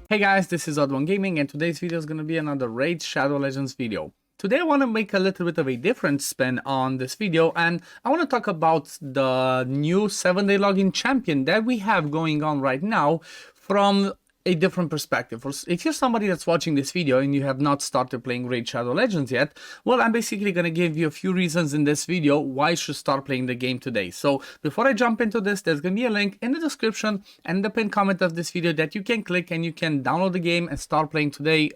Hey guys, this is OddOneGaming and today's video is going to be another Raid Shadow Legends video. Today I want to make a little bit of a different spin on this video and I want to talk about the new 7-day login champion that we have going on right now from a different perspective. If you're somebody that's watching this video and you have not started playing Raid Shadow Legends yet, well, I'm basically going to give you a few reasons in this video why you should start playing the game today. So before I jump into this, there's going to be a link in the description and the pinned comment of this video that you can click and you can download the game and start playing today.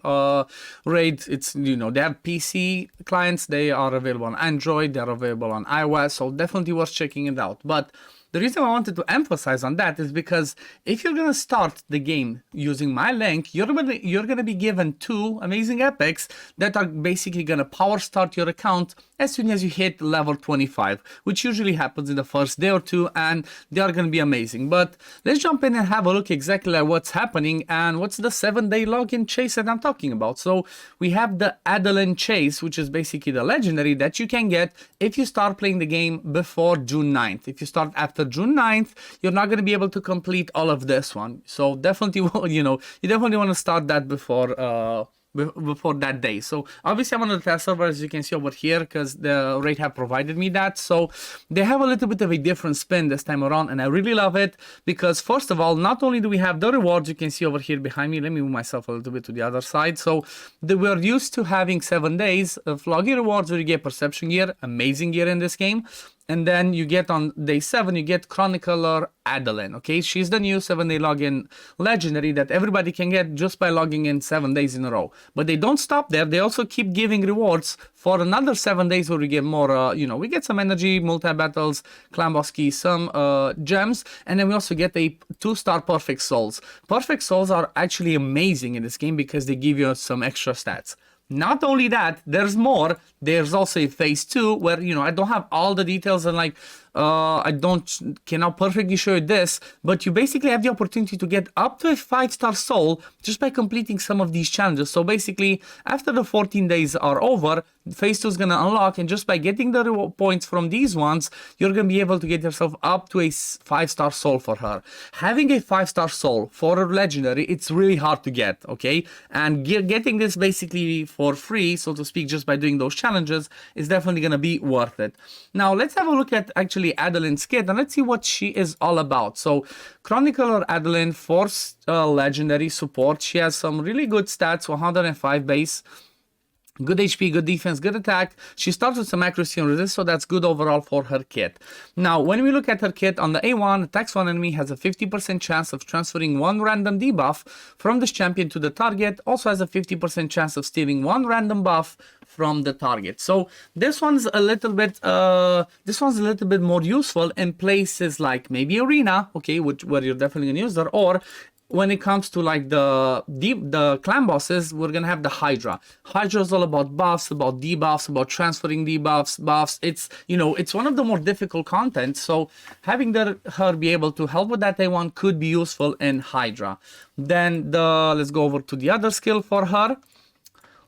Raid, it's, you know, they have PC clients, they are available on Android, they're available on iOS, so definitely worth checking it out. But the reason I wanted to emphasize on that is because if you're going to start the game using my link, you're going to be given 2 amazing epics that are basically going to power start your account as soon as you hit level 25, which usually happens in the first day or 2, and they are going to be amazing. But let's jump in and have a look exactly at what's happening and what's the 7-day login chase that I'm talking about. So we have the Adelyn Chase, which is basically the legendary that you can get if you start playing the game before June 9th. If you start after June 9th, you're not going to be able to complete all of this one. So definitely, you definitely want to start that before that day. So obviously I'm on the test server, as you can see over here, because the Raid have provided me that. So they have a little bit of a different spin this time around, and I really love it because first of all, not only do we have the rewards, you can see over here behind me. Let me move myself a little bit to the other side. So we're used to having 7 days of login rewards where you get perception gear, amazing gear in this game. And then you get on day 7, you get Chronicler Adelyn, okay? She's the new 7-day login legendary that everybody can get just by logging in 7 days in a row. But they don't stop there. They also keep giving rewards for another 7 days where we get more, we get some energy, multi-battles, clan boss keys, some gems, and then we also get a 2-star perfect souls. Perfect souls are actually amazing in this game because they give you some extra stats. Not only that, there's more. There's also a phase 2 where, I don't have all the details and cannot perfectly show you this, but you basically have the opportunity to get up to a 5-star soul just by completing some of these challenges. So basically, after the 14 days are over, phase 2 is going to unlock, and just by getting the reward points from these ones, you're going to be able to get yourself up to a 5-star soul for her. Having a 5-star soul for a legendary, it's really hard to get, okay? And getting this basically for free, so to speak, just by doing those challenges is definitely going to be worth it. Now, let's have a look at actually Adelyn's kit and let's see what she is all about. So Chronicler Adelyn, force legendary support. She has some really good stats, 105 base, good HP, good defense, good attack. She starts with some accuracy and resist, so that's good overall for her kit. Now, when we look at her kit, on the A1, attacks one enemy, has a 50% chance of transferring 1 random debuff from this champion to the target. Also has a 50% chance of stealing 1 random buff from the target. So this one's a little bit more useful in places like maybe arena, okay, where you're definitely gonna use her, or when it comes to like the clan bosses, we're gonna have the Hydra. Hydra is all about buffs, about debuffs, about transferring debuffs, buffs. It's it's one of the more difficult content. So having her be able to help with that A1 could be useful in Hydra. Then let's go over to the other skill for her.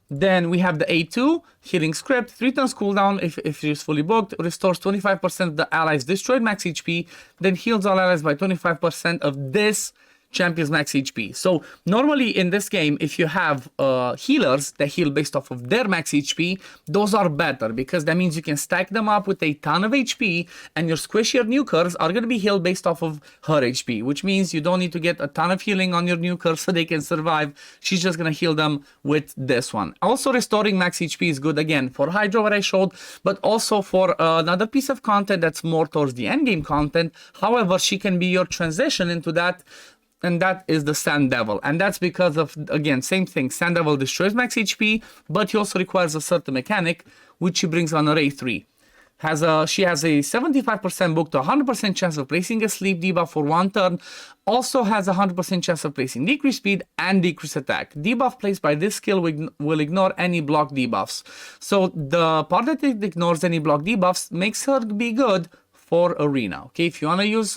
Then we have the A2, healing script, 3 turns cooldown if she's fully booked, restores 25% of the allies' destroyed max HP, then heals all allies by 25% of this champion's max HP. So normally in this game, if you have healers that heal based off of their max HP, those are better because that means you can stack them up with a ton of HP and your squishier nukers are going to be healed based off of her HP, which means you don't need to get a ton of healing on your nukers so they can survive. She's just going to heal them with this one. Also, restoring max HP is good again for Hydra, what I showed, but also for another piece of content that's more towards the end game content. However, she can be your transition into that, and that is the Sand Devil. And that's because of, again, same thing, Sand Devil destroys max HP, but he also requires a certain mechanic, which she brings on her A3. She has a 75% book to 100% chance of placing a sleep debuff for 1 turn. Also has a 100% chance of placing decreased speed and decreased attack. Debuff placed by this skill will ignore any block debuffs. So the part that it ignores any block debuffs makes her be good for arena. Okay, if you wanna use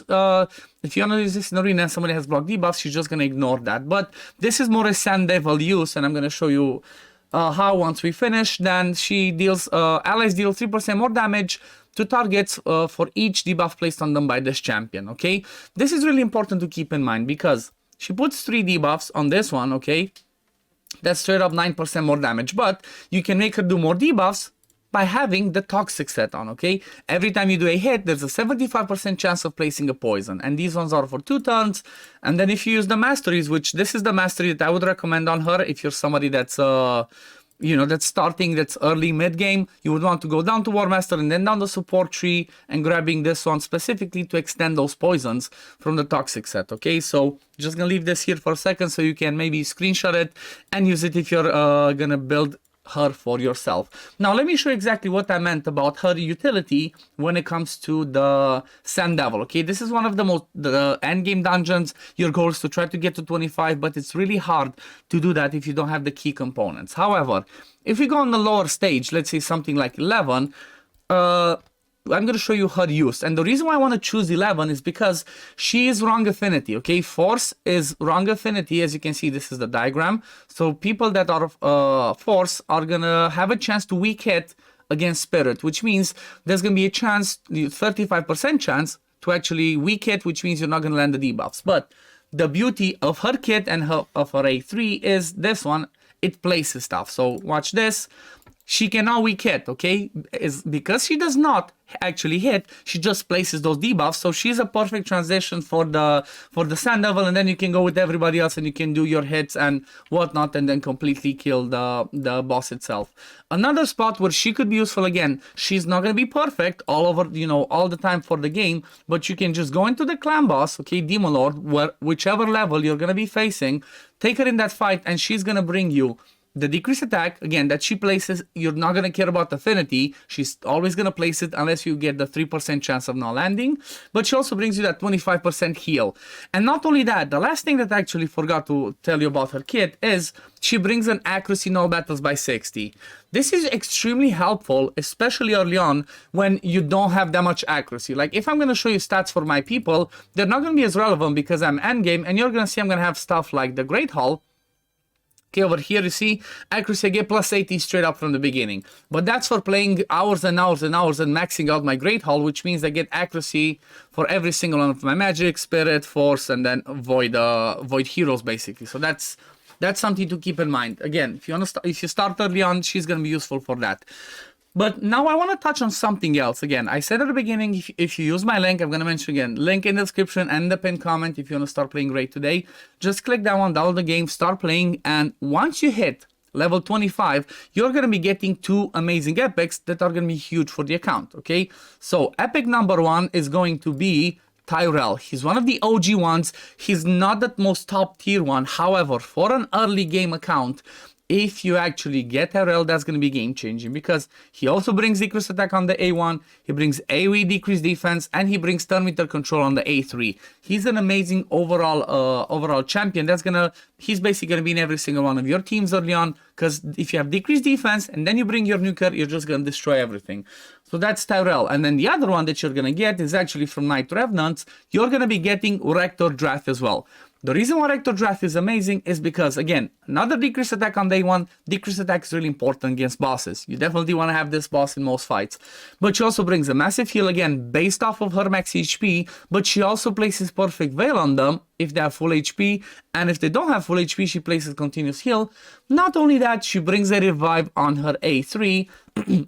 this in arena and somebody has block debuffs, you're just gonna ignore that. But this is more a Sand Devil use, and I'm gonna show you how once we finish. Then she deals allies deal 3% more damage to targets for each debuff placed on them by this champion. Okay, this is really important to keep in mind because she puts 3 debuffs on this one, okay? That's straight up 9% more damage, but you can make her do more debuffs by having the toxic set on, okay? Every time you do a hit, there's a 75% chance of placing a poison, and these ones are for 2 turns. And then if you use the Masteries, which this is the Mastery that I would recommend on her if you're somebody that's that's starting, that's early mid game, you would want to go down to War Master and then down the support tree and grabbing this one specifically to extend those poisons from the toxic set, okay? So just gonna leave this here for a second so you can maybe screenshot it and use it if you're gonna build her for yourself. Now let me show you exactly what I meant about her utility when it comes to the Sand Devil, okay? This is one of the end game dungeons. Your goal is to try to get to 25, but it's really hard to do that if you don't have the key components. However, if we go on the lower stage, let's say something like 11, I'm going to show you her use. And the reason why I want to choose 11 is because she is wrong affinity, okay? Force is wrong affinity. As you can see, this is the diagram. So people that are force are going to have a chance to weak hit against spirit, which means there's going to be a chance, 35% chance to actually weak hit, which means you're not going to land the debuffs. But the beauty of her kit and of her A3 is this one. It places stuff. So watch this. She cannot weak hit, okay? Is because she does not actually hit, she just places those debuffs. So she's a perfect transition for the Sand Devil, and then you can go with everybody else and you can do your hits and whatnot and then completely kill the boss itself. Another spot where she could be useful, again, she's not gonna be perfect all over, all the time for the game, but you can just go into the clan boss, okay, Demon Lord, whichever level you're gonna be facing, take her in that fight and she's gonna bring you the decreased attack, again, that she places. You're not going to care about affinity. She's always going to place it unless you get the 3% chance of not landing. But she also brings you that 25% heal. And not only that, the last thing that I actually forgot to tell you about her kit is she brings an accuracy in all battles by 60. This is extremely helpful, especially early on when you don't have that much accuracy. Like if I'm going to show you stats for my people, they're not going to be as relevant because I'm endgame, and you're going to see I'm going to have stuff like the Great Hall. Okay, over here you see accuracy, I get plus 80 straight up from the beginning. But that's for playing hours and hours and hours and maxing out my Great Hall, which means I get accuracy for every single one of my magic, spirit, force, and then void heroes basically. So that's something to keep in mind. Again, if you start early on, she's gonna be useful for that. But now I want to touch on something else. Again, I said at the beginning, if you use my link, I'm going to mention again, link in the description and the pinned comment if you want to start playing Raid today. Just click that one, download the game, start playing, and once you hit level 25, you're going to be getting 2 amazing epics that are going to be huge for the account, okay? So epic number 1 is going to be Tayrel. He's one of the OG ones. He's not the most top tier one. However, for an early game account, if you actually get Tayrel, that's going to be game changing because he also brings decreased attack on the A1, he brings AoE decreased defense, and he brings turn meter control on the A3. He's an amazing overall champion. He's basically going to be in every single one of your teams early on, because if you have decreased defense and then you bring your nuker, you're just going to destroy everything. So that's Tayrel. And then the other one that you're going to get is actually from Night Revenants. You're going to be getting Rector Drath as well. The reason why Rector Drath is amazing is because, again, another decreased attack on day 1. Decreased attack is really important against bosses. You definitely want to have this boss in most fights. But she also brings a massive heal, again, based off of her max HP. But she also places Perfect Veil on them if they have full HP. And if they don't have full HP, she places continuous heal. Not only that, she brings a revive on her A3.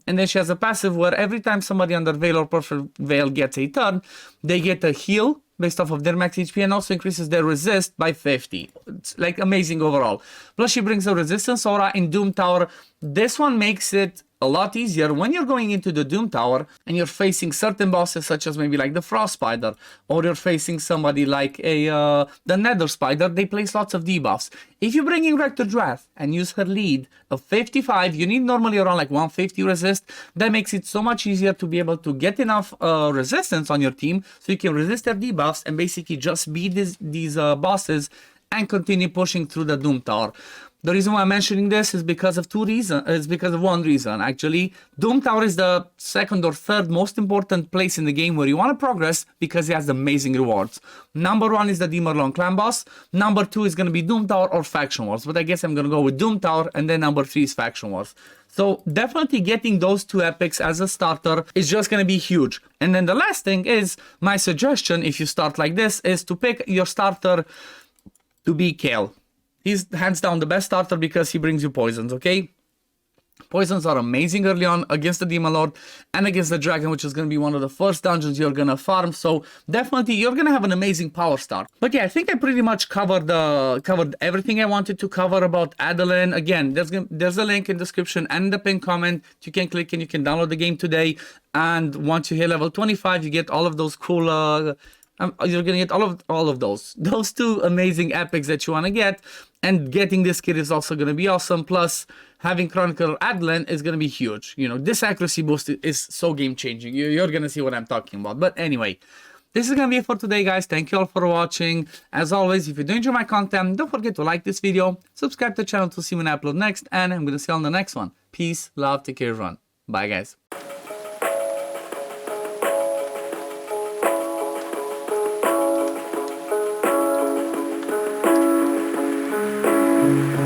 And then she has a passive where every time somebody under Veil or Perfect Veil gets a turn, they get a heal based off of their max HP and also increases their resist by 50. It's like amazing overall. Plus she brings a resistance aura in Doom Tower. This one makes it a lot easier when you're going into the Doom Tower and you're facing certain bosses such as maybe like the Frost Spider, or you're facing somebody like the Nether Spider. They place lots of debuffs. If you bring in Rector Drath and use her lead of 55, you need normally around like 150 resist. That makes it so much easier to be able to get enough resistance on your team so you can resist their debuffs and basically just beat these bosses and continue pushing through the Doom Tower. The reason why I'm mentioning this is because of one reason, actually. Doom Tower is the second or third most important place in the game where you want to progress because it has amazing rewards. Number 1 is the Demonlong Clan Boss. Number 2 is going to be Doom Tower or Faction Wars. But I guess I'm going to go with Doom Tower, and then number 3 is Faction Wars. So definitely getting those 2 epics as a starter is just going to be huge. And then the last thing is, my suggestion if you start like this is to pick your starter to be Kale. He's hands down the best starter because he brings you poisons, okay? Poisons are amazing early on against the Demon Lord and against the Dragon, which is going to be one of the first dungeons you're going to farm. So definitely you're going to have an amazing power start. But yeah, I think I pretty much covered everything I wanted to cover about Adelyn. Again, there's a link in the description and in the pinned comment. You can click and you can download the game today. And once you hit level 25, you get all of those cool... you're gonna get all of those two amazing epics that you want to get, and getting this kit is also gonna be awesome. Plus, having Chronicler Adelyn is gonna be huge. You know, this accuracy boost is so game changing. You're gonna see what I'm talking about. But anyway, this is gonna be it for today, guys. Thank you all for watching. As always, if you do enjoy my content, don't forget to like this video, subscribe to the channel to see when I upload next, and I'm gonna see you on the next one. Peace, love, take care, everyone. Bye, guys.